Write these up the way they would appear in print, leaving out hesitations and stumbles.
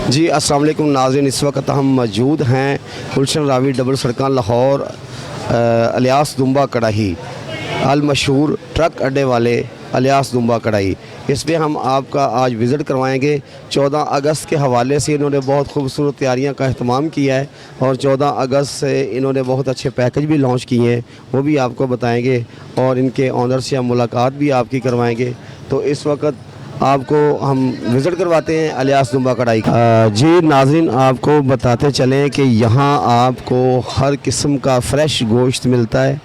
जी अस्सलाम वालेकुम नाज़रीन, इस वक्त हम मौजूद हैं गुलशन रावी डबल सड़क लाहौर अलियास दुम्बा कढ़ाई अल मशहूर ट्रक अड्डे वाले अलियास दुम्बा कढ़ाई। इस पर हम आपका आज विज़िट करवाएंगे। 14 अगस्त के हवाले से इन्होंने बहुत खूबसूरत तैयारियां का अहतमाम किया है और 14 अगस्त से इन्होंने बहुत अच्छे पैकेज भी लॉन्च किए हैं, वो भी आपको बताएंगे और इनके ऑनर से हम मुलाकात भी आपकी करवाएंगे। तो इस वक्त आपको हम विज़िट करवाते हैं अलियास दुम्बा कढ़ाई। जी नाज़रीन, आपको बताते चलें कि यहाँ आपको हर किस्म का फ़्रेश गोश्त मिलता है।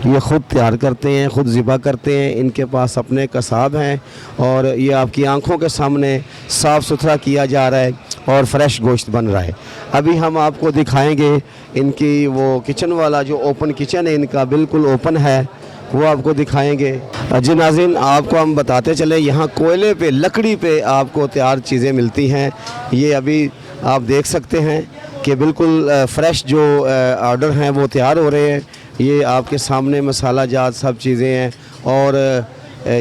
ये ख़ुद तैयार करते हैं, ख़ुद ज़िबा करते हैं। इनके पास अपने कसाब हैं और ये आपकी आंखों के सामने साफ़ सुथरा किया जा रहा है और फ़्रेश गोश्त बन रहा है। अभी हम आपको दिखाएँगे इनकी वो किचन वाला जो ओपन किचन है, इनका बिल्कुल ओपन है, वो आपको दिखाएंगे। जी नाज़रीन, आपको हम बताते चले यहाँ कोयले पे, लकड़ी पे आपको तैयार चीज़ें मिलती हैं। ये अभी आप देख सकते हैं कि बिल्कुल फ़्रेश जो ऑर्डर हैं वो तैयार हो रहे हैं। ये आपके सामने मसाला जात सब चीज़ें हैं और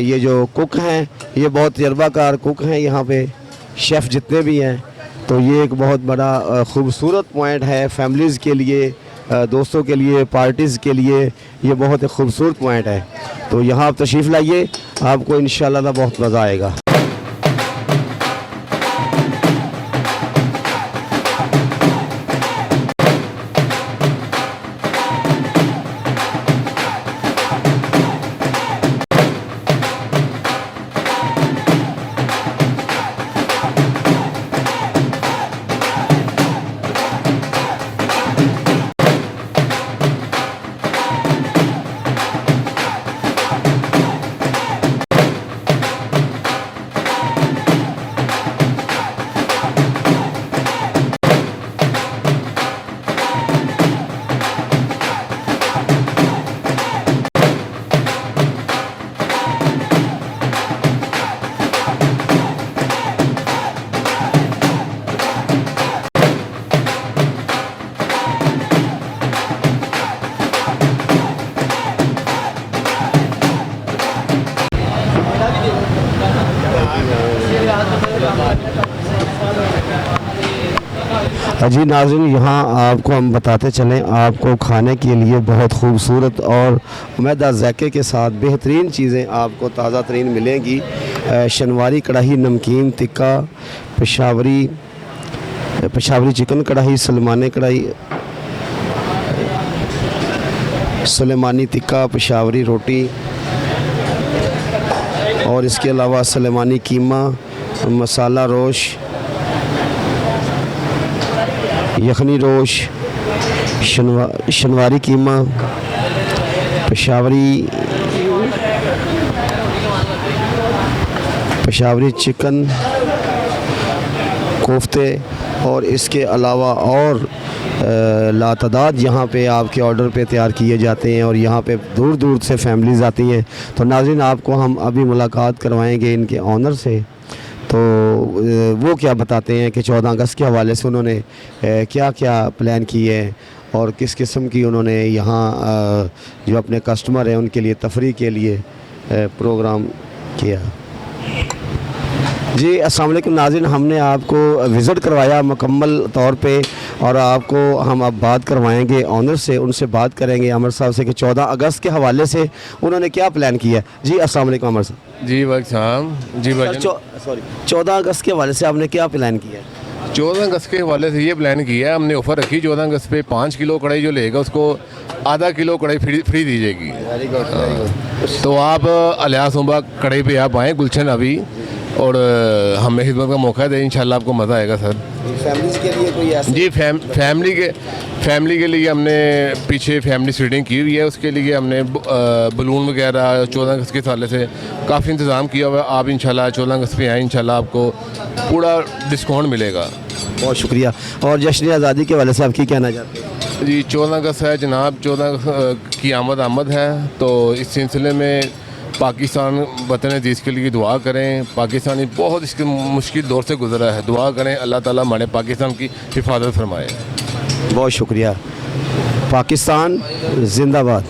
ये जो कुक हैं ये बहुत तजर्बाकार कुक हैं यहाँ पे, शेफ़ जितने भी हैं। तो ये एक बहुत बड़ा ख़ूबसूरत पॉइंट है फैमिलीज़ के लिए, दोस्तों के लिए, पार्टीज़ के लिए। ये बहुत एक खूबसूरत पॉइंट है। तो यहाँ आप तशरीफ़ लाइए, आपको इंशाअल्लाह बहुत मज़ा आएगा। जी नाज़रीन, यहाँ आपको हम बताते चलें, आपको खाने के लिए बहुत खूबसूरत और उम्दा ज़ायके के साथ बेहतरीन चीज़ें आपको ताज़ा तरीन मिलेंगी। शनवारी कढ़ाई, नमकीन टिक्का, पेशावरी चिकन कढ़ाई, सलेमानी कढ़ाई, सलेमानी टिक्का, पेशावरी रोटी और इसके अलावा सलेमानी कीमा, मसाला रोश, यखनी रोश, शनवारी कीमा, पेशावरी चिकन, कोफ्ते और इसके अलावा और लातादाद यहाँ पे आपके ऑर्डर पे तैयार किए जाते हैं और यहाँ पे दूर दूर से फैमिलीज़ आती हैं। तो नाज़रीन, आपको हम अभी मुलाकात करवाएंगे इनके ऑनर से। तो वो क्या बताते हैं कि 14 अगस्त के हवाले से उन्होंने क्या क्या प्लान किए हैं और किस किस्म की उन्होंने यहाँ जो अपने कस्टमर हैं उनके लिए तफरीह के लिए प्रोग्राम किया। जी अस्सलाम वालेकुम नाज़रीन, हमने आपको विज़िट करवाया मुकम्मल तौर पे और आपको हम अब बात करवाएंगे ऑनर से। उनसे बात करेंगे अमर साहब से कि 14 अगस्त के हवाले से उन्होंने क्या प्लान किया। जी अस्सलाम वालेकुम अमर साहब। जी वालेकुम जी भाई। सॉरी, 14 अगस्त के हवाले से आपने क्या प्लान किया है? 14 अगस्त के हवाले से ये प्लान किया है, हमने ऑफ़र रखी 14 अगस्त पे 5 किलो कढ़ाई जो लेगा उसको आधा किलो कढ़ाई फ्री दी जाएगी। Very good. तो आप अलियास दुम्बा कढ़ाई पे आप आएँ गुलशन अभी, और हमें खिदमत का मौका दे, इंशाल्लाह आपको मज़ा आएगा सर। फैमिलीज़ के लिए कोई ऐसा? जी फैमिली के लिए हमने पीछे फैमिली सीटिंग की हुई है, उसके लिए हमने बलून वगैरह 14 अगस्त के हवाले से काफ़ी इंतज़ाम किया हुआ है। आप इंशाल्लाह 14 अगस्त पे आएँ, इंशाल्लाह आपको पूरा डिस्काउंट मिलेगा। बहुत शुक्रिया। और जश्न आज़ादी के हवाले से आप क्या कहना चाहते हैं? जी 14 अगस्त है जनाब, 14 अगस्त की आमद है, तो इस सिलसिले में पाकिस्तान वतन अज़ीज़ के लिए दुआ करें। पाकिस्तानी बहुत इसके मुश्किल दौर से गुजरा है, दुआ करें अल्लाह ताला हमारे पाकिस्तान की हिफाजत फरमाए। बहुत शुक्रिया। पाकिस्तान जिंदाबाद।